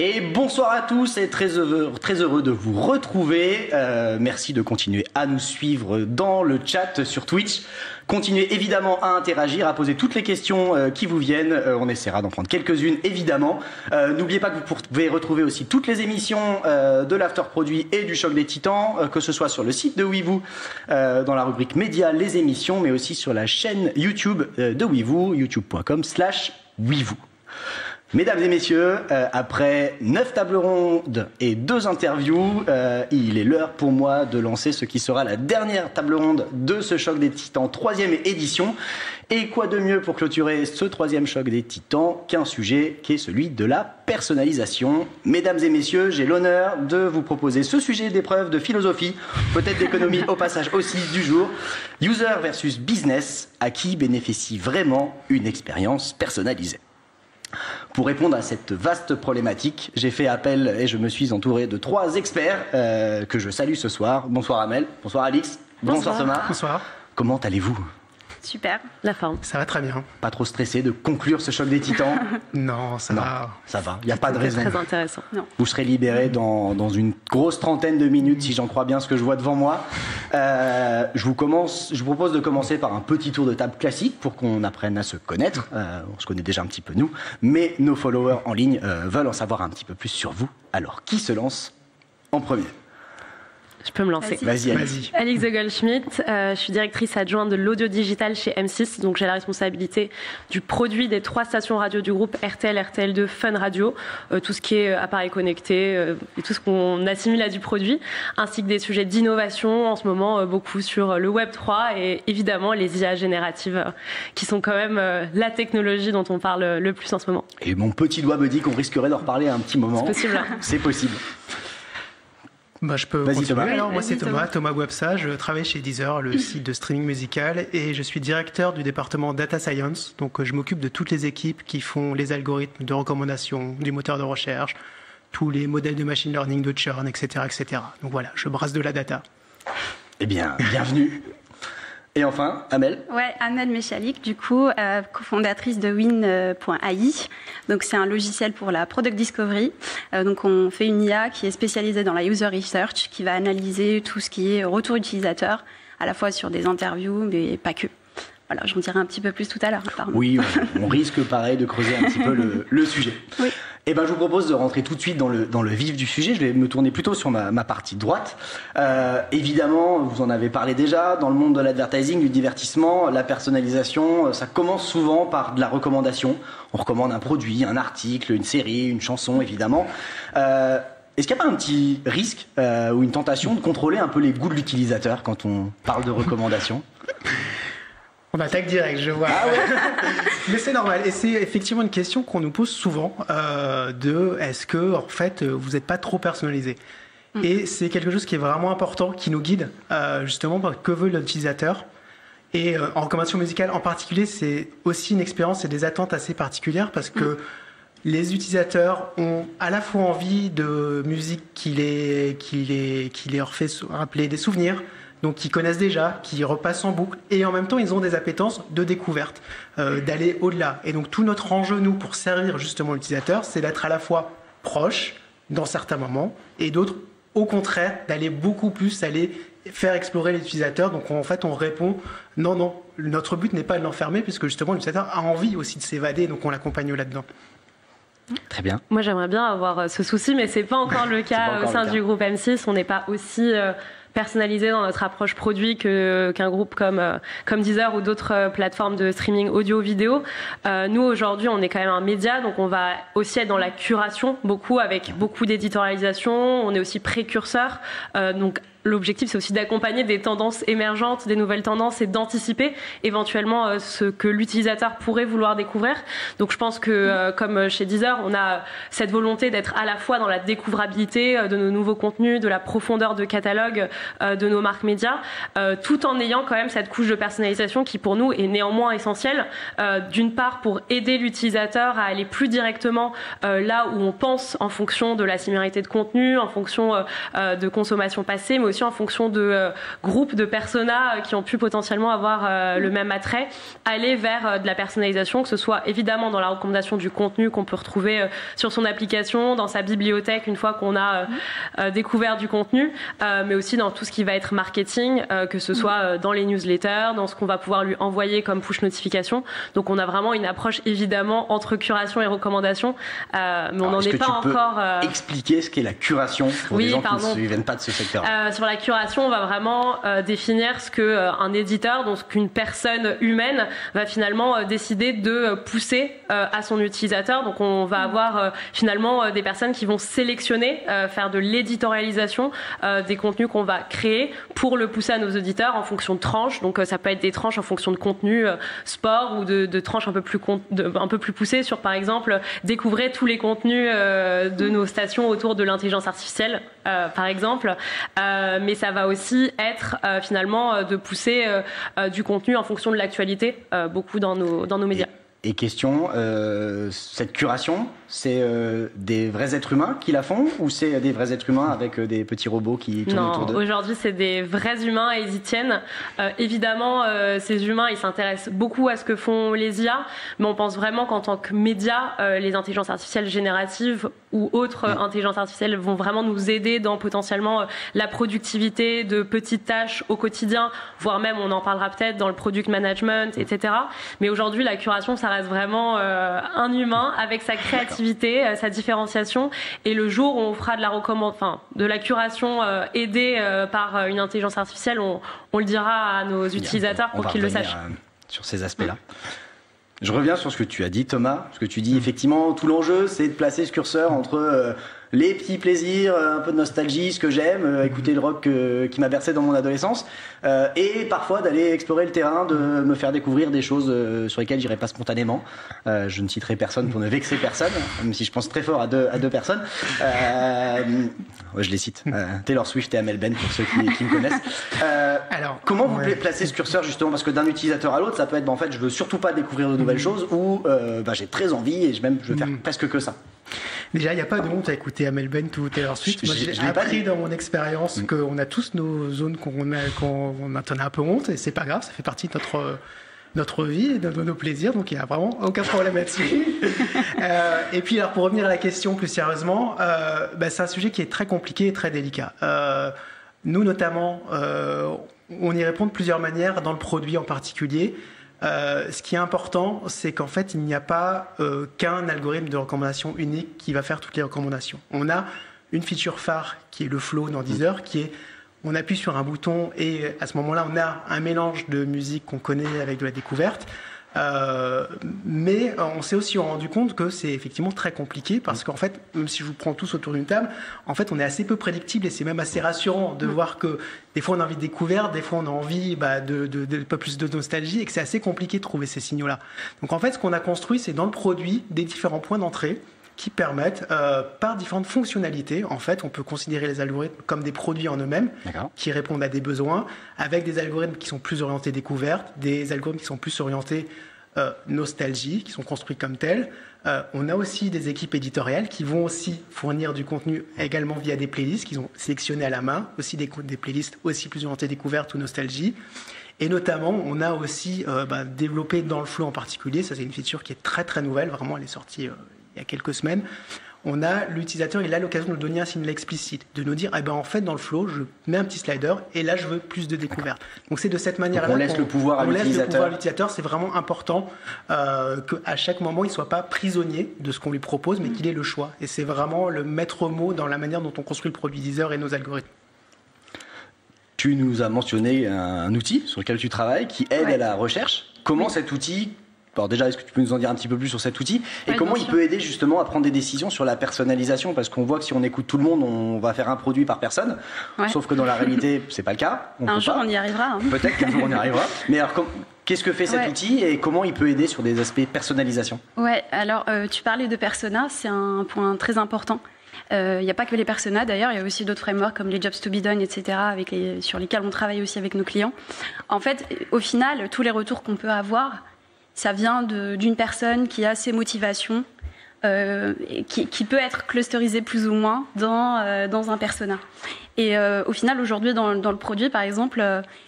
Et bonsoir à tous et très heureux de vous retrouver. Merci de continuer à nous suivre dans le chat sur Twitch. Continuez évidemment à interagir, à poser toutes les questions qui vous viennent. On essaiera d'en prendre quelques-unes évidemment. N'oubliez pas que vous pouvez retrouver aussi toutes les émissions de l'After Produit et du Choc des Titans, que ce soit sur le site de Weevoo, dans la rubrique médias, les émissions, mais aussi sur la chaîne YouTube de Weevoo, youtube.com/Weevoo. Mesdames et messieurs, après 9 tables rondes et 2 interviews, il est l'heure pour moi de lancer ce qui sera la dernière table ronde de ce Choc des Titans 3e édition. Et quoi de mieux pour clôturer ce 3e Choc des Titans qu'un sujet qui est celui de la personnalisation. Mesdames et messieurs, j'ai l'honneur de vous proposer ce sujet d'épreuve de philosophie, peut-être d'économie au passage aussi du jour. User versus business, à qui bénéficie vraiment une expérience personnalisée? Pour répondre à cette vaste problématique, j'ai fait appel et je me suis entouré de 3 experts que je salue ce soir. Bonsoir Amel, bonsoir Alix, bonsoir Thomas. Bonsoir. Comment allez-vous? Super, la forme. Ça va très bien. Pas trop stressé de conclure ce Choc des Titans? Non, ça va. Ça va, il n'y a pas de raison. Très intéressant. Non. Vous serez libérés dans une grosse trentaine de minutes, si j'en crois bien ce que je vois devant moi. Je vous propose de commencer par un petit tour de table classique pour qu'on apprenne à se connaître. On se connaît déjà un petit peu nous, mais nos followers en ligne veulent en savoir un petit peu plus sur vous. Alors, qui se lance en premier? Je peux me lancer. Vas-y, Alix. Alix de Goldschmidt, je suis directrice adjointe de l'audio digital chez M6, donc j'ai la responsabilité du produit des 3 stations radio du groupe RTL, RTL2, Fun Radio, tout ce qui est appareil connecté et tout ce qu'on assimile à du produit, ainsi que des sujets d'innovation en ce moment, beaucoup sur le Web 3 et évidemment les IA génératives qui sont quand même la technologie dont on parle le plus en ce moment. Et mon petit doigt me dit qu'on risquerait d'en reparler un petit moment. C'est possible. C'est possible. Bah, je peux Vas-y, continuer. Thomas. Alors, moi, c'est Thomas Websa. Je travaille chez Deezer, le site de streaming musical, et je suis directeur du département Data Science. Donc, je m'occupe de toutes les équipes qui font les algorithmes de recommandation, du moteur de recherche, tous les modèles de machine learning, de churn, etc., etc. Donc voilà, je brasse de la data. Eh bien, bienvenue. Et enfin, Amel. Ouais, Amel Mechalik, du coup, cofondatrice de Win.ai. Donc, c'est un logiciel pour la product discovery. Donc, on fait une IA qui est spécialisée dans la user research, qui va analyser tout ce qui est retour utilisateur, à la fois sur des interviews, mais pas que. Voilà, j'en dirai un petit peu plus tout à l'heure. Oui, on risque pareil de creuser un petit peu le sujet. Oui. Eh ben, je vous propose de rentrer tout de suite dans le vif du sujet. Je vais me tourner plutôt sur ma partie droite. Évidemment, vous en avez parlé déjà, dans le monde de l'advertising, du divertissement, la personnalisation, ça commence souvent par de la recommandation. On recommande un produit, un article, une série, une chanson, évidemment. Est-ce qu'il n'y a pas un petit risque ou une tentation de contrôler un peu les goûts de l'utilisateur quand on parle de recommandation? On attaque direct, je vois. Ah ouais. Mais c'est normal. Et c'est effectivement une question qu'on nous pose souvent de est-ce que, en fait, vous n'êtes pas trop personnalisé? Et c'est quelque chose qui est vraiment important, qui nous guide, justement, que veut l'utilisateur. Et en recommandation musicale en particulier, c'est aussi une expérience et des attentes assez particulières parce que les utilisateurs ont à la fois envie de musique qui leur fait rappeler des souvenirs, donc qui connaissent déjà, qui repassent en boucle, et en même temps ils ont des appétences de découverte, d'aller au-delà. Et donc tout notre enjeu, nous, pour servir justement l'utilisateur, c'est d'être à la fois proche dans certains moments, et d'autres, au contraire, d'aller beaucoup plus, aller faire explorer l'utilisateur. Donc en fait on répond, non, notre but n'est pas de l'enfermer, puisque justement l'utilisateur a envie aussi de s'évader, donc on l'accompagne là-dedans. Très bien. Moi, j'aimerais bien avoir ce souci, mais c'est pas encore le cas au sein du groupe M6. On n'est pas aussi personnalisé dans notre approche produit qu'un groupe comme Deezer ou d'autres plateformes de streaming audio-vidéo. Nous, aujourd'hui, on est quand même un média, donc on va aussi être dans la curation, avec beaucoup d'éditorialisation. On est aussi précurseur, donc l'objectif, c'est aussi d'accompagner des tendances émergentes, des nouvelles tendances et d'anticiper éventuellement ce que l'utilisateur pourrait vouloir découvrir. Donc je pense que comme chez Deezer, on a cette volonté d'être à la fois dans la découvrabilité de nos nouveaux contenus, de la profondeur de catalogue de nos marques médias, tout en ayant quand même cette couche de personnalisation qui pour nous est néanmoins essentielle. D'une part pour aider l'utilisateur à aller plus directement là où on pense en fonction de la similarité de contenu, en fonction de consommation passée, mais aussi en fonction de groupes de personas qui ont pu potentiellement avoir le même attrait, aller vers de la personnalisation, que ce soit évidemment dans la recommandation du contenu qu'on peut retrouver sur son application, dans sa bibliothèque une fois qu'on a découvert du contenu, mais aussi dans tout ce qui va être marketing, que ce soit dans les newsletters, dans ce qu'on va pouvoir lui envoyer comme push notification. Donc on a vraiment une approche évidemment entre curation et recommandation, mais on n'en est pas encore... expliquer ce qu'est la curation pour les gens qui ne viennent pas de ce secteur. Sur la curation, on va vraiment définir ce qu'un éditeur, donc ce qu'une personne humaine va finalement décider de pousser à son utilisateur. Donc on va avoir finalement des personnes qui vont sélectionner, faire de l'éditorialisation des contenus qu'on va créer pour le pousser à nos auditeurs en fonction de tranches. Donc ça peut être des tranches en fonction de contenu sport ou de tranches un peu plus poussées sur, par exemple, découvrir tous les contenus de nos stations autour de l'intelligence artificielle, par exemple. Mais ça va aussi être finalement de pousser du contenu en fonction de l'actualité, beaucoup dans nos médias. Et question, cette curation, c'est des vrais êtres humains qui la font ou c'est des vrais êtres humains avec des petits robots qui tournent autour d'eux ? Non, aujourd'hui c'est des vrais humains et ils y tiennent. Évidemment, ces humains, ils s'intéressent beaucoup à ce que font les IA, mais on pense vraiment qu'en tant que médias, les intelligences artificielles génératives ou autres intelligences artificielles vont vraiment nous aider dans potentiellement la productivité de petites tâches au quotidien, voire même, on en parlera peut-être, dans le product management, etc. Mais aujourd'hui, la curation, ça reste vraiment un humain avec sa créativité, sa différenciation. Et le jour où on fera de la curation aidée par une intelligence artificielle, on le dira à nos utilisateurs pour qu'ils le sachent. Sur ces aspects-là. Je reviens sur ce que tu as dit, Thomas. Ce que tu dis, effectivement, tout l'enjeu, c'est de placer ce curseur entre les petits plaisirs, un peu de nostalgie, ce que j'aime, écouter le rock qui m'a bercé dans mon adolescence, et parfois d'aller explorer le terrain, de me faire découvrir des choses sur lesquelles j'irais pas spontanément. Je ne citerai personne pour ne vexer personne, même si je pense très fort à deux personnes. Je les cite. Taylor Swift et Amel Ben, pour ceux qui me connaissent. Alors, comment vous placez ce curseur, justement, parce que d'un utilisateur à l'autre, ça peut être, en fait, je veux surtout pas découvrir de nouvelles choses, ou j'ai très envie et je veux faire presque que ça. Déjà, il n'y a pas de honte à écouter Amel Bent ou Taylor Swift. Moi, j'ai appris dans mon expérience qu'on a tous nos zones qu'on a un peu honte, et c'est pas grave, ça fait partie de notre vie et de nos plaisirs, donc il n'y a vraiment aucun problème là-dessus. Et puis, alors, pour revenir à la question plus sérieusement, c'est un sujet qui est très compliqué et très délicat. Nous, notamment, on y répond de plusieurs manières, dans le produit en particulier. Ce qui est important, c'est qu'en fait, il n'y a pas qu'un algorithme de recommandation unique qui va faire toutes les recommandations. On a une feature phare qui est le flow dans Deezer, qui est, on appuie sur un bouton et à ce moment-là, on a un mélange de musique qu'on connaît avec de la découverte. Mais on s'est aussi rendu compte que c'est effectivement très compliqué parce qu'en fait, même si je vous prends tous autour d'une table, en fait, on est assez peu prédictible et c'est même assez rassurant de voir que des fois on a envie de découverte, des fois on a envie de pas plus de nostalgie et que c'est assez compliqué de trouver ces signaux-là. Donc en fait, ce qu'on a construit, c'est dans le produit des différents points d'entrée qui permettent, par différentes fonctionnalités, en fait, on peut considérer les algorithmes comme des produits en eux-mêmes, qui répondent à des besoins, avec des algorithmes qui sont plus orientés découverte, des algorithmes qui sont plus orientés nostalgie, qui sont construits comme tels. On a aussi des équipes éditoriales qui vont aussi fournir du contenu également via des playlists qu'ils ont sélectionnées à la main, aussi des playlists aussi plus orientées découverte ou nostalgie. Et notamment, on a aussi développé dans le flow en particulier, ça c'est une feature qui est très très nouvelle, vraiment elle est sortie il y a quelques semaines. On a l'utilisateur, il a l'occasion de nous donner un signal explicite, de nous dire, en fait, dans le flow, je mets un petit slider et là, je veux plus de découverte. Donc, c'est de cette manière-là qu'on laisse le pouvoir à l'utilisateur. C'est vraiment important qu'à chaque moment, il ne soit pas prisonnier de ce qu'on lui propose, mais qu'il ait le choix. Et c'est vraiment le maître mot dans la manière dont on construit le produit Deezer et nos algorithmes. Tu nous as mentionné un outil sur lequel tu travailles qui aide à la recherche. Comment cet outil... Alors déjà, est-ce que tu peux nous en dire un petit peu plus sur cet outil et comment il peut aider justement à prendre des décisions sur la personnalisation, parce qu'on voit que si on écoute tout le monde, on va faire un produit par personne, sauf que dans la réalité, c'est pas le cas. Un jour, on y arrivera. Peut-être qu'un jour, on y arrivera. Mais alors, qu'est-ce que fait cet outil et comment il peut aider sur des aspects personnalisation ? Alors tu parlais de persona, c'est un point très important. Il n'y a pas que les personas d'ailleurs, il y a aussi d'autres frameworks comme les jobs to be done, etc., sur lesquels on travaille aussi avec nos clients. En fait, au final, tous les retours qu'on peut avoir, ça vient d'une personne qui a ses motivations, qui peut être clusterisée plus ou moins dans un persona. Et au final, aujourd'hui, dans le produit, par exemple,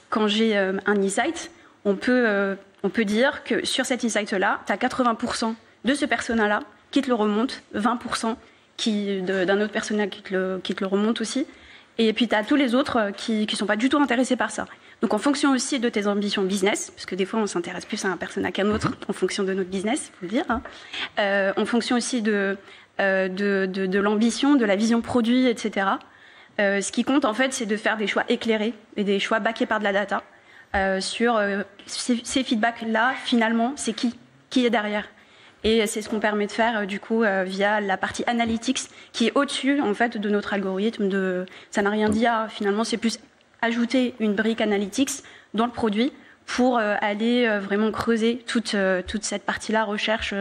quand j'ai un insight, on peut dire que sur cet insight-là, tu as 80% de ce persona-là qui te le remonte, 20% d'un autre persona qui te le remonte aussi. Et puis, tu as tous les autres qui ne sont pas du tout intéressés par ça. Donc, en fonction aussi de tes ambitions business, parce que des fois, on s'intéresse plus à un persona qu'à un autre, en fonction de notre business, il faut le dire. Hein. En fonction aussi de l'ambition, de la vision produit, etc. Ce qui compte, en fait, c'est de faire des choix éclairés et des choix backés par de la data sur ces feedbacks-là, finalement, c'est qui est derrière. Et c'est ce qu'on permet de faire du coup via la partie analytics qui est au-dessus en fait de notre algorithme. Ça n'a rien d'IA, finalement c'est plus ajouter une brique analytics dans le produit pour aller vraiment creuser toute cette partie-là recherche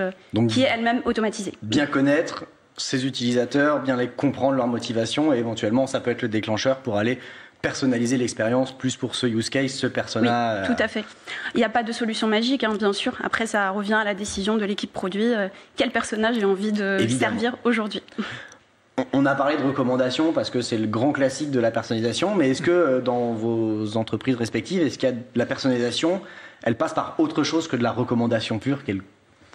qui est elle-même automatisée. Bien connaître ses utilisateurs, bien les comprendre, leur motivation et éventuellement ça peut être le déclencheur pour aller personnaliser l'expérience plus pour ce use case, ce persona. Oui, tout à fait. Il n'y a pas de solution magique, hein, bien sûr. Après, ça revient à la décision de l'équipe produit. Quel personnage j'ai envie de servir aujourd'hui ? On a parlé de recommandations parce que c'est le grand classique de la personnalisation, mais est-ce que dans vos entreprises respectives, est-ce qu'il y a de la personnalisation, elle passe par autre chose que de la recommandation pure, qui est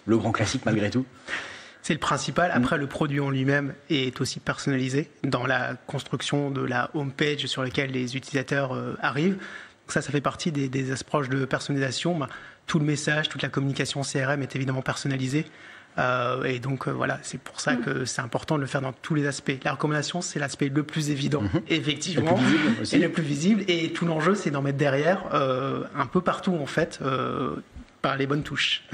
le grand classique malgré tout ? C'est le principal. Après, le produit en lui-même est aussi personnalisé dans la construction de la homepage sur laquelle les utilisateurs arrivent. Donc ça fait partie des approches de personnalisation. Tout le message, toute la communication CRM est évidemment personnalisée. Et donc voilà, c'est pour ça que c'est important de le faire dans tous les aspects. La recommandation, c'est l'aspect le plus évident, effectivement, le plus visible aussi. Et le plus visible. Et tout l'enjeu, c'est d'en mettre derrière un peu partout, en fait, par les bonnes touches.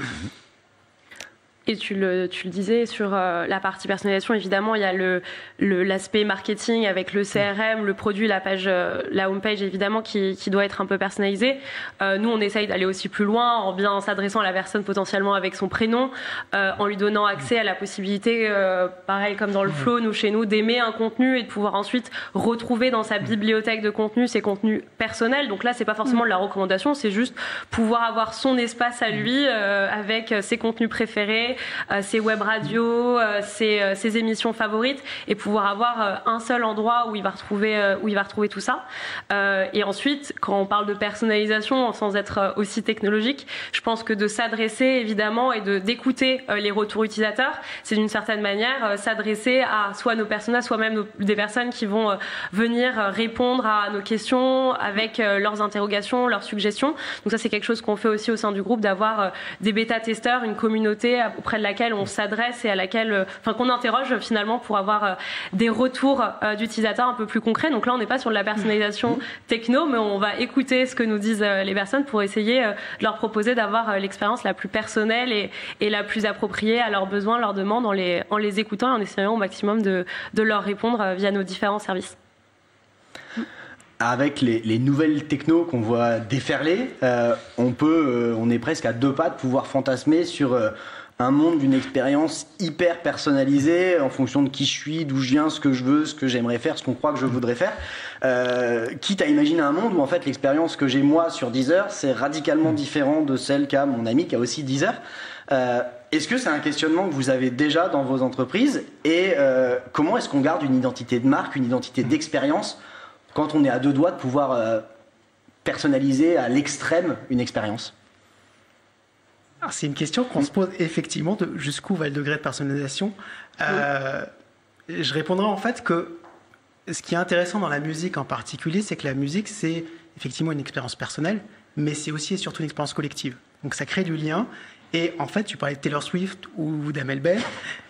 Et tu le disais, sur la partie personnalisation, évidemment, il y a l'aspect marketing avec le CRM, le produit, la page, la homepage, évidemment, qui doit être un peu personnalisée. Nous, on essaye d'aller aussi plus loin en bien s'adressant à la personne potentiellement avec son prénom, en lui donnant accès à la possibilité, pareil comme dans le flow, chez nous, d'aimer un contenu et de pouvoir ensuite retrouver dans sa bibliothèque de contenu ses contenus personnels. Donc là, c'est pas forcément de la recommandation, c'est juste pouvoir avoir son espace à lui avec ses contenus préférés, ses web radios, ses émissions favorites, et pouvoir avoir un seul endroit où il va retrouver tout ça. Et ensuite, quand on parle de personnalisation, sans être aussi technologique, je pense que de s'adresser évidemment et d'écouter les retours utilisateurs, c'est d'une certaine manière s'adresser à soit nos personas, soit même des personnes qui vont venir répondre à nos questions avec leurs interrogations, leurs suggestions. Donc ça, c'est quelque chose qu'on fait aussi au sein du groupe, d'avoir des bêta-testeurs, une communauté auprès de laquelle on s'adresse et à laquelle, qu'on interroge finalement pour avoir des retours d'utilisateurs un peu plus concrets. Donc là, on n'est pas sur de la personnalisation techno, mais on va écouter ce que nous disent les personnes pour essayer de leur proposer d'avoir l'expérience la plus personnelle et la plus appropriée à leurs besoins, leurs demandes, en les écoutant et en essayant au maximum de leur répondre via nos différents services. Avec les nouvelles technos qu'on voit déferler, on est presque à deux pas de pouvoir fantasmer sur un monde d'une expérience hyper personnalisée en fonction de qui je suis, d'où je viens, ce que je veux, ce que j'aimerais faire, ce qu'on croit que je voudrais faire. Quitte à imaginer un monde où en fait l'expérience que j'ai moi sur Deezer, c'est radicalement différent de celle qu'a mon ami qui a aussi Deezer. Est-ce que c'est un questionnement que vous avez déjà dans vos entreprises et comment est-ce qu'on garde une identité de marque, une identité d'expérience quand on est à deux doigts de pouvoir personnaliser à l'extrême une expérience ? Alors, c'est une question qu'on se pose effectivement de jusqu'où va le degré de personnalisation. Je répondrai en fait que ce qui est intéressant dans la musique en particulier, c'est que la musique, c'est effectivement une expérience personnelle, mais c'est aussi et surtout une expérience collective. Donc ça crée du lien. Et en fait, tu parlais de Taylor Swift ou d'Amel Bent,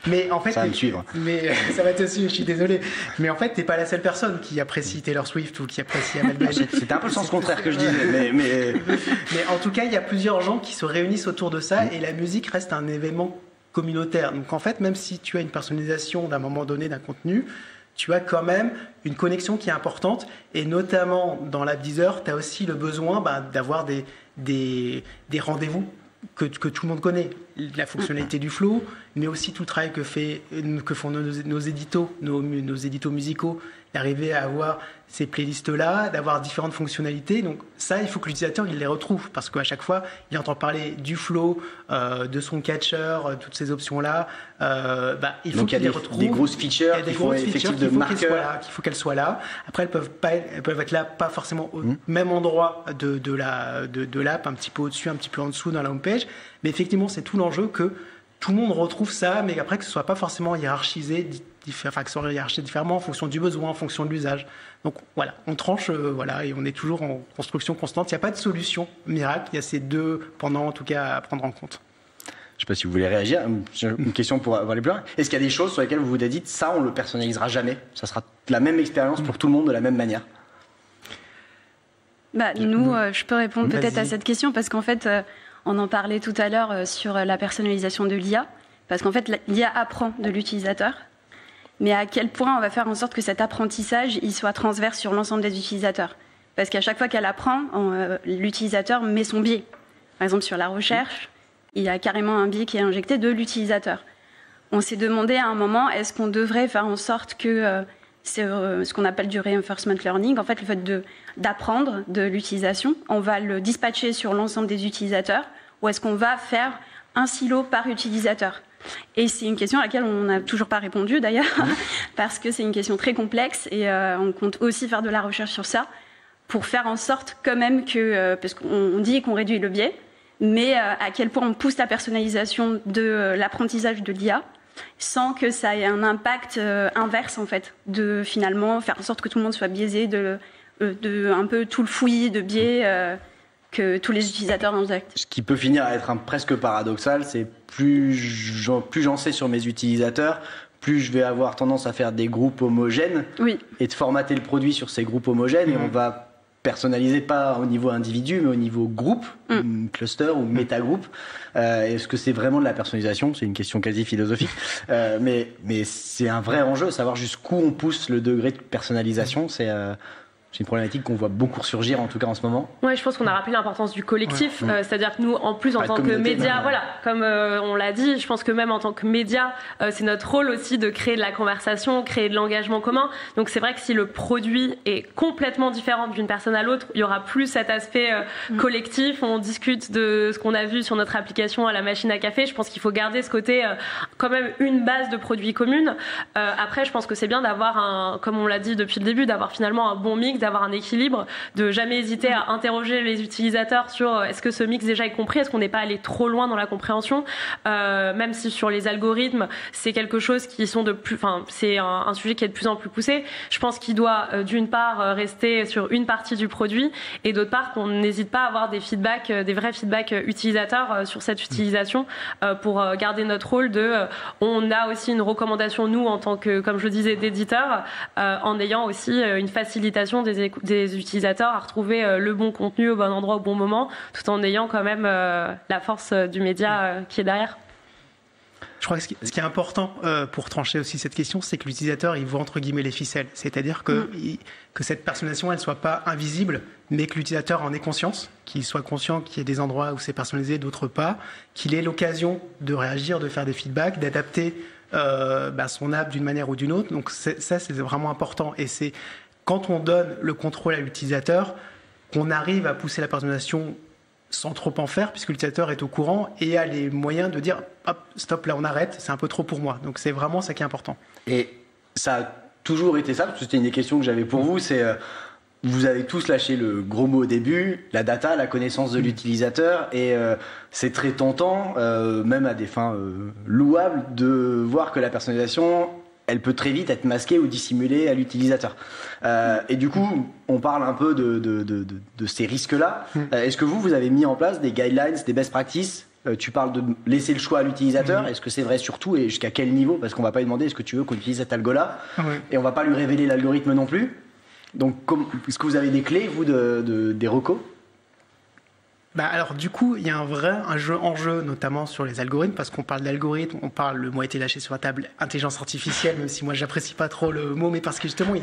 mais en fait, ça va me suivre. Mais ça va te suivre. Je suis désolé. Mais en fait, t'es pas la seule personne qui apprécie Taylor Swift ou qui apprécie Amel Bent. C'était un peu le sens contraire que je disais, mais en tout cas, il y a plusieurs gens qui se réunissent autour de ça, et la musique reste un événement communautaire. Donc en fait, même si tu as une personnalisation d'un moment donné d'un contenu, tu as quand même une connexion qui est importante, et notamment dans l'app Deezer, tu as aussi le besoin d'avoir des rendez-vous que tout le monde connaît, la fonctionnalité du flow, mais aussi tout le travail que font nos éditos musicaux d'arriver à avoir ces playlists-là, d'avoir différentes fonctionnalités. Donc ça, il faut que l'utilisateur il les retrouve, parce qu'à chaque fois, il entend parler du flow, de son catcher, toutes ces options-là. Il faut qu'il les retrouve. Des grosses features, qu'il faut qu'elles soient là. Après, elles peuvent être là, pas forcément au même endroit de l'app, un petit peu au-dessus, un petit peu en dessous dans la homepage. Mais effectivement, c'est tout l'enjeu que tout le monde retrouve ça, mais après que ce soit pas forcément hiérarchisé, que ce soit hiérarchisé différemment en fonction du besoin, en fonction de l'usage. Donc voilà, on tranche, et on est toujours en construction constante. Il n'y a pas de solution miracle, il y a ces deux pendant en tout cas à prendre en compte. Je ne sais pas si vous voulez réagir. Une question pour aller plus loin. Est-ce qu'il y a des choses sur lesquelles vous vous dites ça, on le personnalisera jamais? Ça sera la même expérience pour tout le monde de la même manière? Je peux répondre peut-être à cette question parce qu'en fait, on en parlait tout à l'heure sur la personnalisation de l'IA. Parce qu'en fait, l'IA apprend de l'utilisateur. Mais à quel point on va faire en sorte que cet apprentissage il soit transverse sur l'ensemble des utilisateurs? Parce qu'à chaque fois qu'elle apprend, l'utilisateur met son biais. Par exemple, sur la recherche, il y a carrément un biais qui est injecté de l'utilisateur. On s'est demandé à un moment, est-ce qu'on devrait faire en sorte que c'est ce qu'on appelle du reinforcement learning, en fait, le fait d'apprendre de l'utilisation, on va le dispatcher sur l'ensemble des utilisateurs, ou est-ce qu'on va faire un silo par utilisateur? Et c'est une question à laquelle on n'a toujours pas répondu d'ailleurs, parce que c'est une question très complexe et on compte aussi faire de la recherche sur ça pour faire en sorte quand même que, parce qu'on dit qu'on réduit le biais, mais à quel point on pousse la personnalisation de l'apprentissage de l'IA sans que ça ait un impact inverse en fait, de finalement faire en sorte que tout le monde soit biaisé de un peu tout le fouillis de biais que tous les utilisateurs injectent. Ce qui peut finir à être presque paradoxal, c'est plus j'en sais sur mes utilisateurs, plus je vais avoir tendance à faire des groupes homogènes et de formater le produit sur ces groupes homogènes et on va personnaliser pas au niveau individu mais au niveau groupe, cluster ou métagroupe. Est-ce que c'est vraiment de la personnalisation? C'est une question quasi philosophique, mais c'est un vrai enjeu, savoir jusqu'où on pousse le degré de personnalisation. C'est une problématique qu'on voit beaucoup ressurgir, en tout cas en ce moment. Ouais, je pense qu'on a rappelé l'importance du collectif. C'est-à-dire que nous, en plus, en tant que média, comme on l'a dit, je pense que même en tant que média, c'est notre rôle aussi de créer de la conversation, créer de l'engagement commun. Donc c'est vrai que si le produit est complètement différent d'une personne à l'autre, il y aura plus cet aspect collectif. On discute de ce qu'on a vu sur notre application à la machine à café. Je pense qu'il faut garder ce côté, quand même, une base de produits commune. Après, je pense que c'est bien d'avoir comme on l'a dit depuis le début, d'avoir finalement un bon mix, d'avoir un équilibre, de jamais hésiter à interroger les utilisateurs sur est-ce que ce mix déjà est compris, est-ce qu'on n'est pas allé trop loin dans la compréhension, même si sur les algorithmes c'est quelque chose qui sont c'est un sujet qui est de plus en plus poussé. Je pense qu'il doit d'une part rester sur une partie du produit et d'autre part qu'on n'hésite pas à avoir des feedbacks, des vrais feedbacks utilisateurs sur cette utilisation pour garder notre rôle on a aussi une recommandation nous en tant que, comme je le disais, d'éditeurs, en ayant aussi une facilitation des utilisateurs à retrouver le bon contenu au bon endroit au bon moment, tout en ayant quand même la force du média qui est derrière. Je crois que ce qui est important pour trancher aussi cette question, c'est que l'utilisateur il voit entre guillemets les ficelles, c'est-à-dire que cette personnalisation elle soit pas invisible, mais que l'utilisateur en ait conscience, qu'il soit conscient qu'il y a des endroits où c'est personnalisé, d'autres pas, qu'il ait l'occasion de réagir, de faire des feedbacks, d'adapter son app d'une manière ou d'une autre. Donc ça c'est vraiment important et c'est quand on donne le contrôle à l'utilisateur, qu'on arrive à pousser la personnalisation sans trop en faire, puisque l'utilisateur est au courant et a les moyens de dire « hop, stop, là on arrête, c'est un peu trop pour moi ». Donc c'est vraiment ça qui est important. Et ça a toujours été ça, parce que c'était une des questions que j'avais pour vous, c'est vous avez tous lâché le gros mot au début, la data, la connaissance de l'utilisateur, et c'est très tentant, même à des fins louables, de voir que la personnalisation elle peut très vite être masquée ou dissimulée à l'utilisateur. Et du coup, on parle un peu de ces risques-là. Est-ce que vous avez mis en place des guidelines, des best practices? Tu parles de laisser le choix à l'utilisateur. Est-ce que c'est vrai surtout et jusqu'à quel niveau? Parce qu'on va pas lui demander est-ce que tu veux qu'on utilise cet algo-là et on va pas lui révéler l'algorithme non plus. Donc, est-ce que vous avez des clés, vous, des recos? Alors du coup, il y a un vrai enjeu, notamment sur les algorithmes, parce qu'on parle d'algorithmes, le mot a été lâché sur la table, intelligence artificielle, même si moi j'apprécie pas trop le mot, mais parce que justement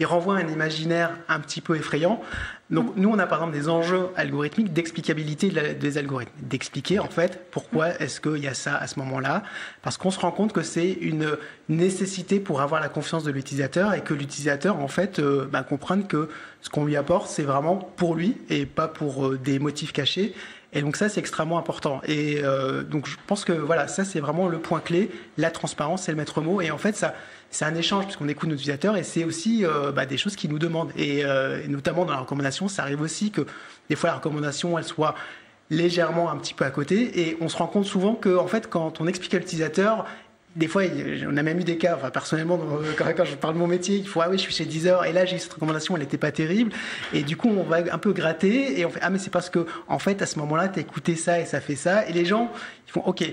il renvoie un imaginaire un petit peu effrayant. Donc nous, on a par exemple des enjeux algorithmiques d'explicabilité des algorithmes, d'expliquer en fait pourquoi est-ce qu'il y a ça à ce moment-là, parce qu'on se rend compte que c'est une nécessité pour avoir la confiance de l'utilisateur et que l'utilisateur en fait comprenne que ce qu'on lui apporte, c'est vraiment pour lui et pas pour des motifs cachés. Et donc ça, c'est extrêmement important. Et donc je pense que voilà, ça c'est vraiment le point clé. La transparence, c'est le maître mot. Et en fait, ça, c'est un échange puisqu'on écoute nos utilisateurs et c'est aussi des choses qu'ils nous demandent. Et notamment dans la recommandation, ça arrive aussi que des fois la recommandation, elle soit légèrement un petit peu à côté. Et on se rend compte souvent que en fait, quand on explique à l'utilisateur, des fois, on a même eu des cas, personnellement, quand je parle de mon métier, il faut, ah oui, je suis chez Deezer, et là, j'ai eu cette recommandation, elle n'était pas terrible. Et du coup, on va un peu gratter, et on fait, ah, mais c'est parce que, en fait, à ce moment-là, tu as écouté ça, et ça fait ça. Et les gens, ils font, OK,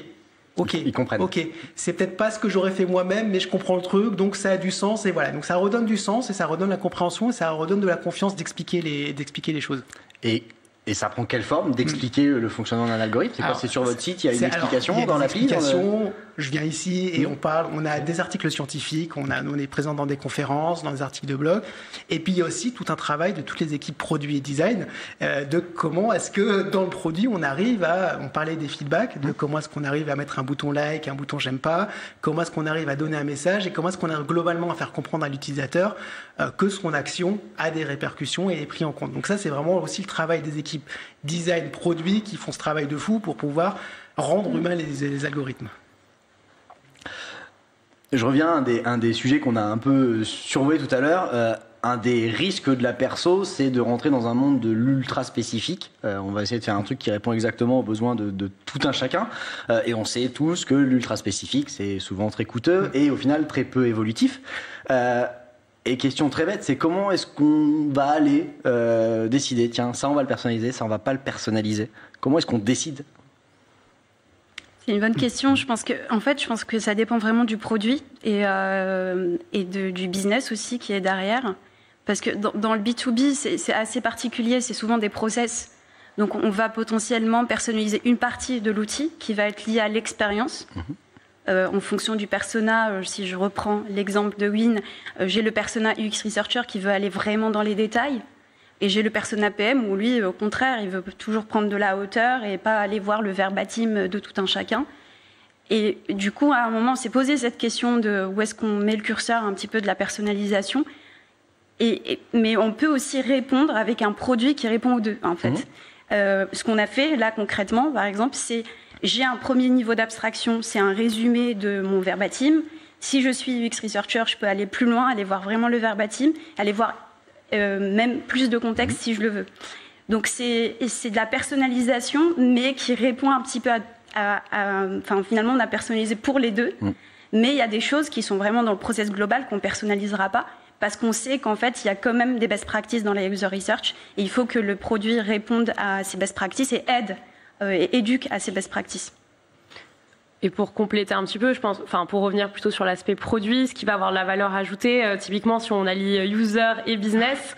ils comprennent. OK, c'est peut-être pas ce que j'aurais fait moi-même, mais je comprends le truc, donc ça a du sens, et voilà. Donc ça redonne du sens, et ça redonne la compréhension, et ça redonne de la confiance d'expliquer les choses. Et ça prend quelle forme d'expliquer le fonctionnement d'un algorithme? C'est quoi? C'est sur votre site, il y a une explication dans l'appli? Je viens ici et on a des articles scientifiques, on est présent dans des conférences, dans des articles de blog. Et puis il y a aussi tout un travail de toutes les équipes produits et design de comment est-ce que dans le produit on parlait des feedbacks, de comment est-ce qu'on arrive à mettre un bouton like, un bouton j'aime pas, comment est-ce qu'on arrive à donner un message et comment est-ce qu'on arrive globalement à faire comprendre à l'utilisateur que son action a des répercussions et est pris en compte. Donc ça c'est vraiment aussi le travail des équipes design produit qui font ce travail de fou pour pouvoir rendre humains les algorithmes. Je reviens à un des sujets qu'on a un peu survolé tout à l'heure. Un des risques de la perso, c'est de rentrer dans un monde de l'ultra spécifique. On va essayer de faire un truc qui répond exactement aux besoins de tout un chacun. Et on sait tous que l'ultra spécifique, c'est souvent très coûteux et au final très peu évolutif. Et question très bête, c'est comment est-ce qu'on va aller décider, tiens, ça on va le personnaliser, ça on va pas le personnaliser. Comment est-ce qu'on décide ? C'est une bonne question. Je pense que ça dépend vraiment du produit et du business aussi qui est derrière. Parce que dans le B2B, c'est assez particulier, c'est souvent des process. Donc on va potentiellement personnaliser une partie de l'outil qui va être liée à l'expérience. En fonction du persona, si je reprends l'exemple de Win, j'ai le persona UX Researcher qui veut aller vraiment dans les détails. Et j'ai le persona PM où lui, au contraire, il veut toujours prendre de la hauteur et pas aller voir le verbatim de tout un chacun. Et du coup, à un moment, on s'est posé cette question de où est-ce qu'on met le curseur un petit peu de la personnalisation. Mais on peut aussi répondre avec un produit qui répond aux deux, en fait. Ce qu'on a fait, là, concrètement, par exemple, c'est j'ai un premier niveau d'abstraction, c'est un résumé de mon verbatim. Si je suis UX Researcher, je peux aller plus loin, aller voir vraiment le verbatim, aller voir même plus de contexte si je le veux. Donc c'est de la personnalisation, mais qui répond un petit peu finalement on a personnalisé pour les deux, mais il y a des choses qui sont vraiment dans le process global qu'on ne personnalisera pas, parce qu'on sait qu'en fait il y a quand même des best practices dans la user research, et il faut que le produit réponde à ces best practices et aide et éduque à ces best practices. Et pour compléter un petit peu, je pense, pour revenir plutôt sur l'aspect produit, ce qui va avoir de la valeur ajoutée, typiquement si on allie user et business,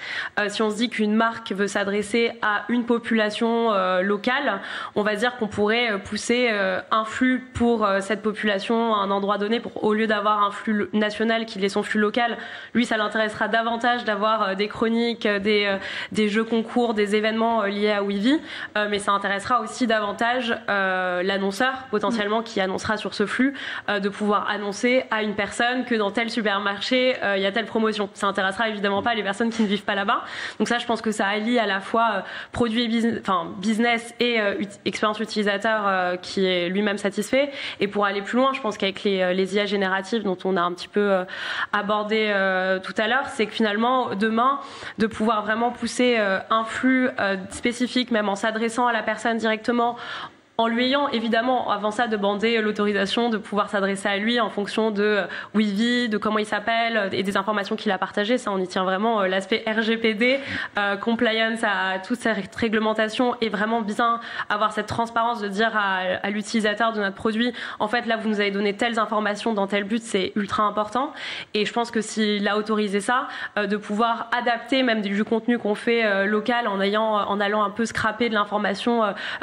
si on se dit qu'une marque veut s'adresser à une population locale, on va dire qu'on pourrait pousser un flux pour cette population à un endroit donné, au lieu d'avoir un flux national qui est son flux local, lui ça l'intéressera davantage d'avoir des chroniques, des jeux concours, des événements liés à Weavy, mais ça intéressera aussi davantage l'annonceur potentiellement qui annoncera sur ce flux, de pouvoir annoncer à une personne que dans tel supermarché il y a telle promotion. Ça intéressera évidemment pas les personnes qui ne vivent pas là-bas. Donc ça, je pense que ça allie à la fois produit et business et expérience utilisateur qui est lui-même satisfait. Et pour aller plus loin, je pense qu'avec les IA génératives dont on a un petit peu abordé tout à l'heure, c'est que finalement demain de pouvoir vraiment pousser un flux spécifique, même en s'adressant à la personne directement, en lui ayant évidemment avant ça demandé l'autorisation de pouvoir s'adresser à lui en fonction de où il vit, de comment il s'appelle et des informations qu'il a partagées. Ça, on y tient vraiment l'aspect RGPD, compliance à toute cette réglementation, et vraiment bien avoir cette transparence de dire à l'utilisateur de notre produit, en fait là vous nous avez donné telles informations dans tel but, c'est ultra important. Et je pense que s'il a autorisé ça, de pouvoir adapter même du contenu qu'on fait local en allant un peu scraper de l'information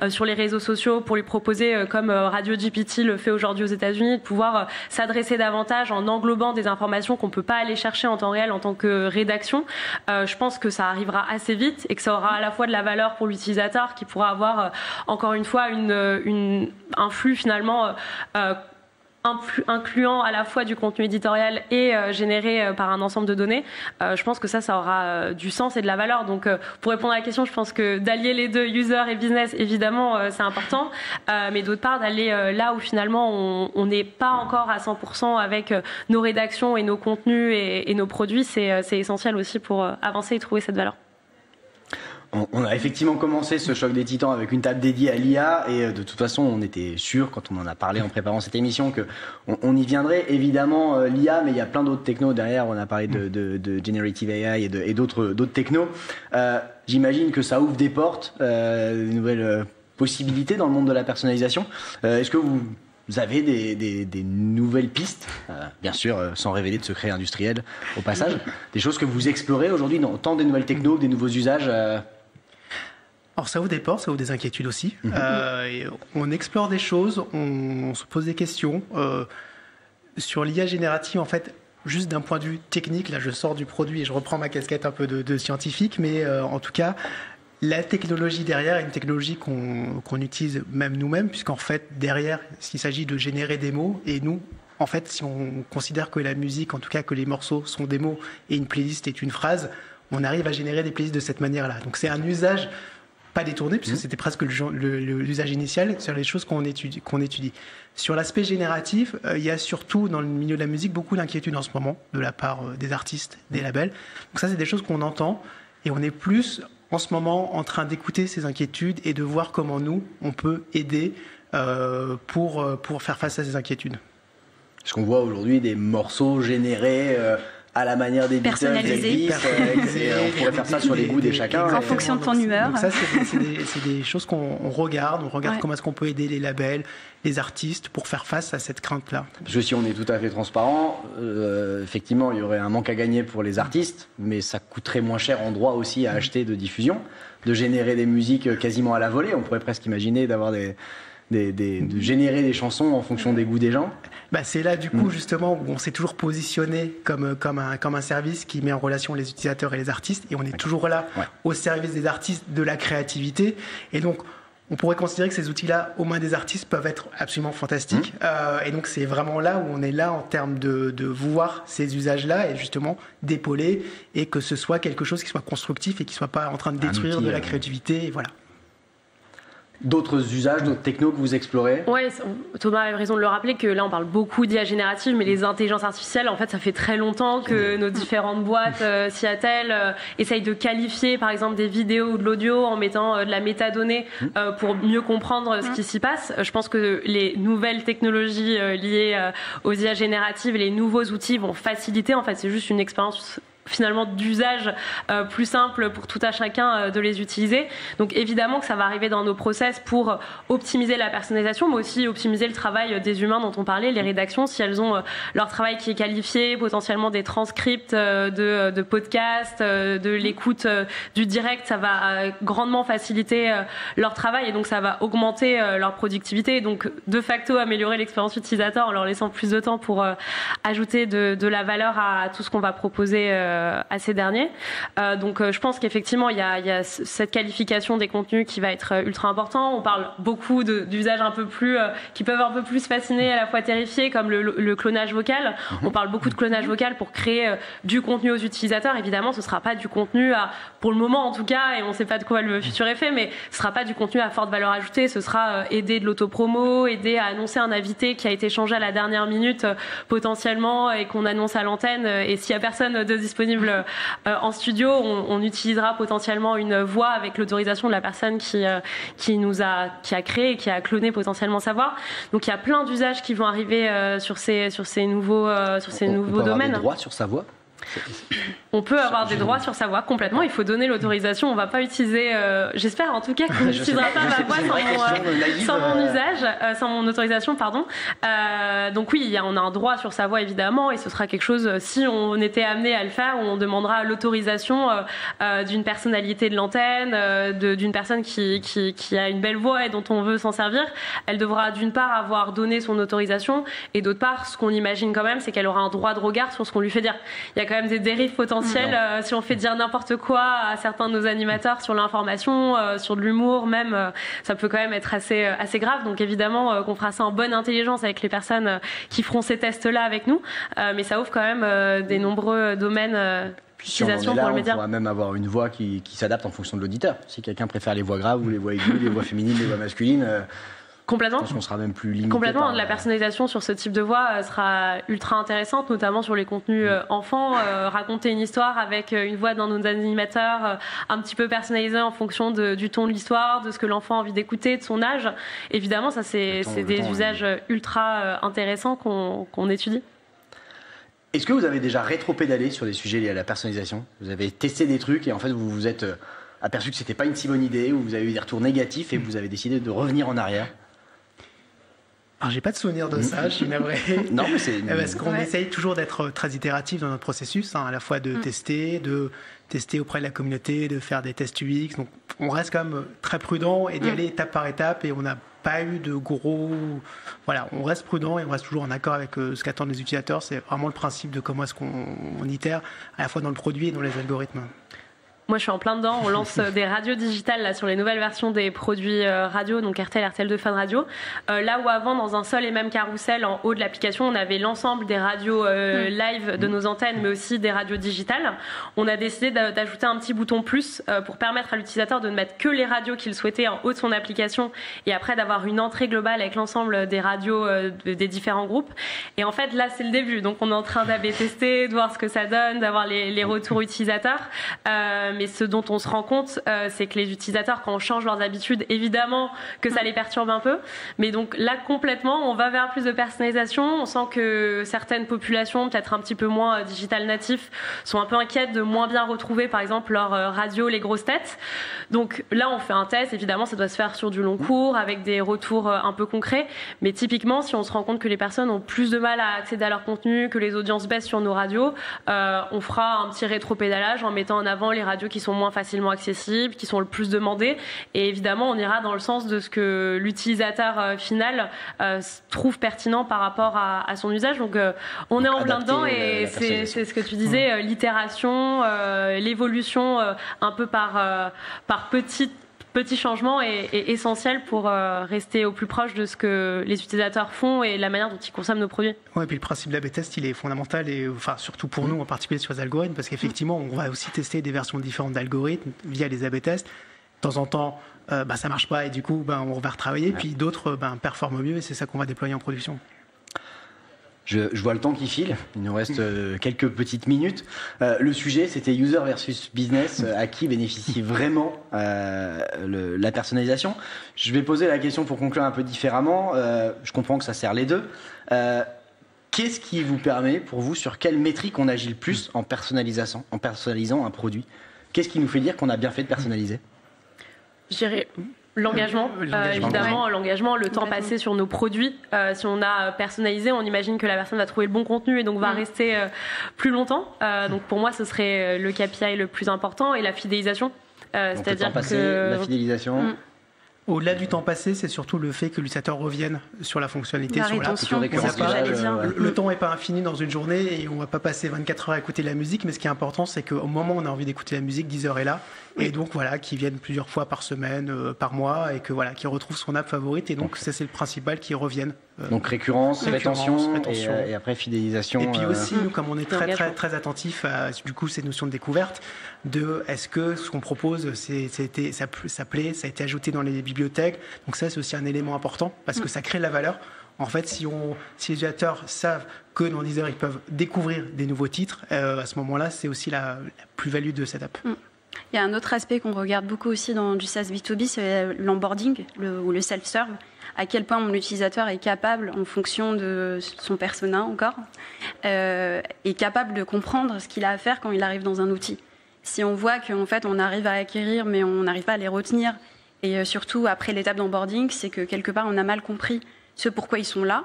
sur les réseaux sociaux audio pour lui proposer, comme Radio GPT le fait aujourd'hui aux États-Unis, de pouvoir s'adresser davantage en englobant des informations qu'on ne peut pas aller chercher en temps réel en tant que rédaction. Je pense que ça arrivera assez vite et que ça aura à la fois de la valeur pour l'utilisateur qui pourra avoir, encore une fois, un flux finalement incluant à la fois du contenu éditorial et généré par un ensemble de données. Je pense que ça aura du sens et de la valeur. Donc, pour répondre à la question, je pense que d'allier les deux, user et business, évidemment, c'est important. Mais d'autre part, d'aller là où finalement on n'est pas encore à 100% avec nos rédactions et nos contenus et nos produits, c'est essentiel aussi pour avancer et trouver cette valeur. On a effectivement commencé ce choc des titans avec une table dédiée à l'IA et de toute façon on était sûr quand on en a parlé en préparant cette émission que on y viendrait. Évidemment l'IA, mais il y a plein d'autres technos derrière. On a parlé de Generative AI et d'autres technos. J'imagine que ça ouvre des portes, des nouvelles possibilités dans le monde de la personnalisation. Est-ce que vous avez des nouvelles pistes, bien sûr sans révéler de secrets industriels au passage, des choses que vous explorez aujourd'hui, tant des nouvelles technos, des nouveaux usages Alors ça ouvre des portes, ça ouvre des inquiétudes aussi. Et on explore des choses, on se pose des questions. Sur l'IA générative, en fait, juste d'un point de vue technique, là je sors du produit et je reprends ma casquette un peu de scientifique, mais en tout cas, la technologie derrière est une technologie qu'on utilise même nous-mêmes, puisqu'en fait, derrière, il s'agit de générer des mots, et nous, en fait, si on considère que la musique, en tout cas que les morceaux sont des mots et une playlist est une phrase, on arrive à générer des playlists de cette manière-là. Donc c'est un usage pas détourné, puisque c'était presque l'usage initial sur les choses qu'on étudie. Sur l'aspect génératif, il y a surtout dans le milieu de la musique beaucoup d'inquiétudes en ce moment, de la part des artistes, des labels. Donc ça, c'est des choses qu'on entend, et on est plus en ce moment en train d'écouter ces inquiétudes et de voir comment nous, on peut aider pour faire face à ces inquiétudes. Est-ce qu'on voit aujourd'hui des morceaux générés à la manière des Beatles, on pourrait faire ça sur les goûts de chacun. En fonction de ton humeur. Donc ça, c'est des choses qu'on regarde. On regarde comment est-ce qu'on peut aider les labels, les artistes pour faire face à cette crainte-là. Parce que si on est tout à fait transparent, effectivement, il y aurait un manque à gagner pour les artistes, mais ça coûterait moins cher en droit aussi à acheter de diffusion, de générer des musiques quasiment à la volée. On pourrait presque imaginer d'avoir de générer des chansons en fonction des goûts des gens. C'est là du coup justement où on s'est toujours positionné comme un service qui met en relation les utilisateurs et les artistes, et on est toujours là au service des artistes, de la créativité, et donc on pourrait considérer que ces outils-là, aux mains des artistes, peuvent être absolument fantastiques. Et donc c'est vraiment là où on est là en termes de voir ces usages-là et justement d'épauler, et que ce soit quelque chose qui soit constructif et qui ne soit pas en train de détruire de la créativité, et voilà. D'autres usages, d'autres technos que vous explorez? Oui, Thomas a raison de le rappeler que là on parle beaucoup d'IA générative, mais les intelligences artificielles, en fait ça fait très longtemps que nos différentes boîtes s'y attellent, essayent de qualifier par exemple des vidéos ou de l'audio en mettant de la métadonnée pour mieux comprendre ce qui s'y passe. Je pense que les nouvelles technologies liées aux IA génératives et les nouveaux outils vont faciliter, en fait c'est juste une expérience finalement d'usage plus simple pour tout à chacun de les utiliser. Donc évidemment que ça va arriver dans nos process pour optimiser la personnalisation, mais aussi optimiser le travail des humains dont on parlait, les rédactions, si elles ont leur travail qui est qualifié, potentiellement des transcripts de podcasts, de l'écoute du direct, ça va grandement faciliter leur travail, et donc ça va augmenter leur productivité, et donc de facto améliorer l'expérience utilisateur en leur laissant plus de temps pour ajouter de la valeur à tout ce qu'on va proposer à ces derniers. Donc je pense qu'effectivement il y a cette qualification des contenus qui va être ultra important. On parle beaucoup d'usages un peu plus qui peuvent un peu plus fasciner, à la fois terrifier, comme le clonage vocal. On parle beaucoup de clonage vocal pour créer du contenu aux utilisateurs. Évidemment ce sera pas du contenu pour le moment en tout cas, et on sait pas de quoi le futur est fait, mais ce sera pas du contenu à forte valeur ajoutée. Ce sera aider de l'autopromo, aider à annoncer un invité qui a été changé à la dernière minute potentiellement et qu'on annonce à l'antenne, et s'il y a personne de disponible en studio, on utilisera potentiellement une voix avec l'autorisation de la personne qui a créé et qui a cloné potentiellement sa voix. Donc il y a plein d'usages qui vont arriver sur ces nouveaux domaines. On peut avoir des droits sur sa voix? On peut avoir des droits sur sa voix complètement. Il faut donner l'autorisation. On ne va pas utiliser. J'espère en tout cas qu'on n'utilisera pas ma voix sans mon usage, sans mon autorisation, pardon. Donc oui, on a un droit sur sa voix évidemment, et ce sera quelque chose si on était amené à le faire, où on demandera l'autorisation d'une personnalité de l'antenne, d'une personne qui a une belle voix et dont on veut s'en servir. Elle devra d'une part avoir donné son autorisation, et d'autre part, ce qu'on imagine quand même, c'est qu'elle aura un droit de regard sur ce qu'on lui fait dire. Il y a quand même des dérives potentielles si on fait dire n'importe quoi à certains de nos animateurs sur l'information, sur de l'humour même, ça peut quand même être assez grave. Donc évidemment qu'on fera ça en bonne intelligence avec les personnes qui feront ces tests-là avec nous, mais ça ouvre quand même des nombreux domaines d'utilisation pour le média. On pourra même avoir une voix qui s'adapte en fonction de l'auditeur. Si quelqu'un préfère les voix graves ou les voix aiguës, les voix féminines, les voix masculines... Complètement. Je pense qu'on sera même plus limité. Complètement. La personnalisation sur ce type de voix sera ultra intéressante, notamment sur les contenus enfants. Raconter une histoire avec une voix d'un de nos animateurs un petit peu personnalisée en fonction du ton de l'histoire, de ce que l'enfant a envie d'écouter, de son âge. Évidemment, ça c'est des usages ultra intéressants qu'on étudie. Est-ce que vous avez déjà rétro-pédalé sur des sujets liés à la personnalisation ? Vous avez testé des trucs et en fait vous vous êtes aperçu que c'était pas une si bonne idée, ou vous avez eu des retours négatifs et vous avez décidé de revenir en arrière ? Alors, j'ai pas de souvenir de ça, je suis navré. Non, mais c'est... Parce qu'on essaye toujours d'être très itératif dans notre processus, à la fois de tester auprès de la communauté, de faire des tests UX. Donc, on reste quand même très prudent et d'y aller étape par étape, et on n'a pas eu de gros... Voilà, on reste prudent et on reste toujours en accord avec ce qu'attendent les utilisateurs. C'est vraiment le principe de comment est-ce qu'on itère, à la fois dans le produit et dans les algorithmes. Moi, je suis en plein dedans. On lance des radios digitales là, sur les nouvelles versions des produits radio, donc RTL, RTL2, Fun Radio. Là où avant, dans un seul et même carrousel en haut de l'application, on avait l'ensemble des radios live de nos antennes, mais aussi des radios digitales. On a décidé d'ajouter un petit bouton plus pour permettre à l'utilisateur de ne mettre que les radios qu'il souhaitait en haut de son application, et après d'avoir une entrée globale avec l'ensemble des radios des différents groupes. Et en fait, là, c'est le début. Donc, on est en train d'AB tester, de voir ce que ça donne, d'avoir les retours utilisateurs. Mais ce dont on se rend compte, c'est que les utilisateurs, quand on change leurs habitudes, évidemment que ça les perturbe un peu. Mais donc là, complètement, on va vers plus de personnalisation. On sent que certaines populations, peut-être un petit peu moins digital natifs, sont un peu inquiètes de moins bien retrouver, par exemple, leur radio, les grosses têtes. Donc là, on fait un test. Évidemment, ça doit se faire sur du long cours, avec des retours un peu concrets. Mais typiquement, si on se rend compte que les personnes ont plus de mal à accéder à leur contenu, que les audiences baissent sur nos radios, on fera un petit rétro-pédalage en mettant en avant les radios qui sont moins facilement accessibles, qui sont le plus demandées, et évidemment on ira dans le sens de ce que l'utilisateur final trouve pertinent par rapport à son usage. Donc on est en plein dedans, et c'est ce que tu disais, l'itération, l'évolution un peu par petits changements est essentiel pour rester au plus proche de ce que les utilisateurs font et la manière dont ils consomment nos produits. Oui, et puis le principe de l'AB test, il est fondamental, et enfin surtout pour nous en particulier sur les algorithmes, parce qu'effectivement, on va aussi tester des versions différentes d'algorithmes via les AB tests. De temps en temps, ça marche pas, et du coup, on va retravailler. Puis d'autres performent mieux, et c'est ça qu'on va déployer en production. Je vois le temps qui file, il nous reste quelques petites minutes. Le sujet, c'était user versus business, à qui bénéficie vraiment la personnalisation. Je vais poser la question pour conclure un peu différemment. Je comprends que ça sert les deux. Qu'est-ce qui vous permet, pour vous, sur quelle métrique on agit le plus en personnalisant un produit ? Qu'est-ce qui nous fait dire qu'on a bien fait de personnaliser ? Je dirais l'engagement, évidemment, l'engagement, le temps passé sur nos produits. Si on a personnalisé, on imagine que la personne va trouver le bon contenu et donc va rester plus longtemps. Donc pour moi, ce serait le KPI le plus important, et la fidélisation. C'est-à-dire que la fidélisation. Au-delà du temps passé, c'est surtout le fait que l'utilisateur revienne sur la fonctionnalité, sur l'app. Le temps n'est pas infini dans une journée, et on ne va pas passer 24 heures à écouter la musique, mais ce qui est important, c'est qu'au moment où on a envie d'écouter la musique, 10 heures est là, et donc voilà, qu'ils viennent plusieurs fois par semaine, par mois, et que voilà, qu'ils retrouvent son app favorite, et donc ça c'est le principal, qu'ils reviennent. Donc récurrence, rétention. Et après fidélisation. Et puis aussi, nous, comme on est très attentif à du coup ces notions de découverte, de est-ce que ce qu'on propose, ça plaît, ça a été ajouté dans les bibliothèques. Donc ça, c'est aussi un élément important, parce que ça crée de la valeur. En fait, si les utilisateurs savent que dans Deezer, ils peuvent découvrir des nouveaux titres, à ce moment-là, c'est aussi la plus-value de cette app. Il y a un autre aspect qu'on regarde beaucoup aussi dans du SaaS B2B, c'est l'onboarding ou le self-serve. à quel point mon utilisateur est capable, en fonction de son persona encore, est capable de comprendre ce qu'il a à faire quand il arrive dans un outil. Si on voit qu'en fait on arrive à acquérir mais on n'arrive pas à les retenir, et surtout après l'étape d'onboarding, c'est que quelque part on a mal compris ce pourquoi ils sont là,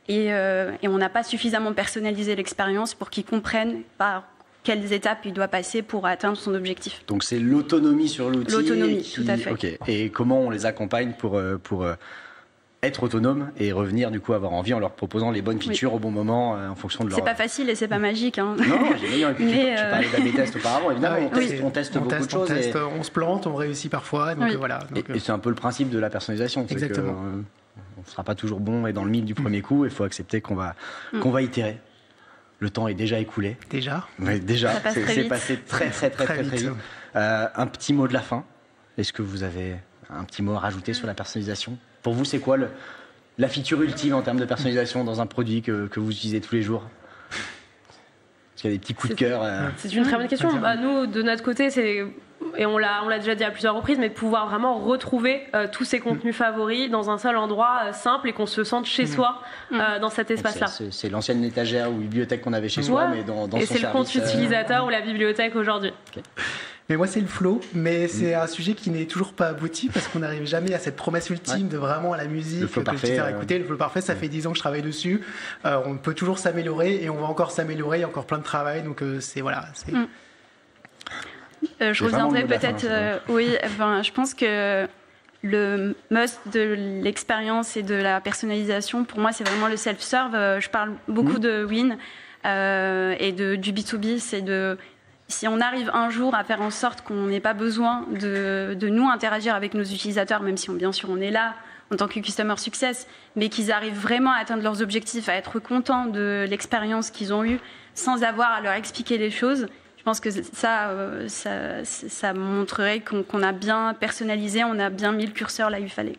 et on n'a pas suffisamment personnalisé l'expérience pour qu'ils comprennent par quelles étapes il doit passer pour atteindre son objectif. Donc c'est l'autonomie sur l'outil. L'autonomie, tout à fait. Okay. Et comment on les accompagne pour être autonomes et revenir du coup avoir envie en leur proposant les bonnes features au bon moment en fonction de leur... C'est pas facile et c'est pas magique. Hein. Non, j'ai meilleur. Tu parlais d'AB test auparavant, évidemment. On teste beaucoup de choses. On se plante, on réussit parfois. Donc voilà. Donc, et c'est un peu le principe de la personnalisation. Exactement. On ne sera pas toujours bon et dans le mille du premier coup. Il faut accepter qu'on va itérer. Le temps est déjà écoulé. Déjà. Ouais, déjà. C'est passé très vite. Un petit mot de la fin. Est-ce que vous avez un petit mot à rajouter sur la personnalisation ? Pour vous, c'est quoi la feature ultime en termes de personnalisation dans un produit que vous utilisez tous les jours ? Est-ce qu'il y a des petits coups de cœur C'est une très bonne question. Nous, de notre côté, et on l'a déjà dit à plusieurs reprises, mais de pouvoir vraiment retrouver tous ses contenus favoris dans un seul endroit simple et qu'on se sente chez soi dans cet espace-là. C'est l'ancienne étagère ou bibliothèque qu'on avait chez soi, mais dans son service. Et c'est le compte utilisateur ou la bibliothèque aujourd'hui. Okay. Mais moi, c'est le flow, mais c'est un sujet qui n'est toujours pas abouti parce qu'on n'arrive jamais à cette promesse ultime de vraiment la musique, le flow parfait. Écouter. Le flow parfait, ça fait 10 ans que je travaille dessus. On peut toujours s'améliorer et on va encore s'améliorer. Il y a encore plein de travail, donc c'est voilà. Je reviendrai peut-être. Je pense que le must de l'expérience et de la personnalisation, pour moi, c'est vraiment le self-serve. Je parle beaucoup de Win et du B2B. C'est si on arrive un jour à faire en sorte qu'on n'ait pas besoin de nous interagir avec nos utilisateurs, même si bien sûr on est là en tant que Customer Success, mais qu'ils arrivent vraiment à atteindre leurs objectifs, à être contents de l'expérience qu'ils ont eue, sans avoir à leur expliquer les choses, je pense que ça montrerait qu'on a bien personnalisé, on a bien mis le curseur là où il fallait.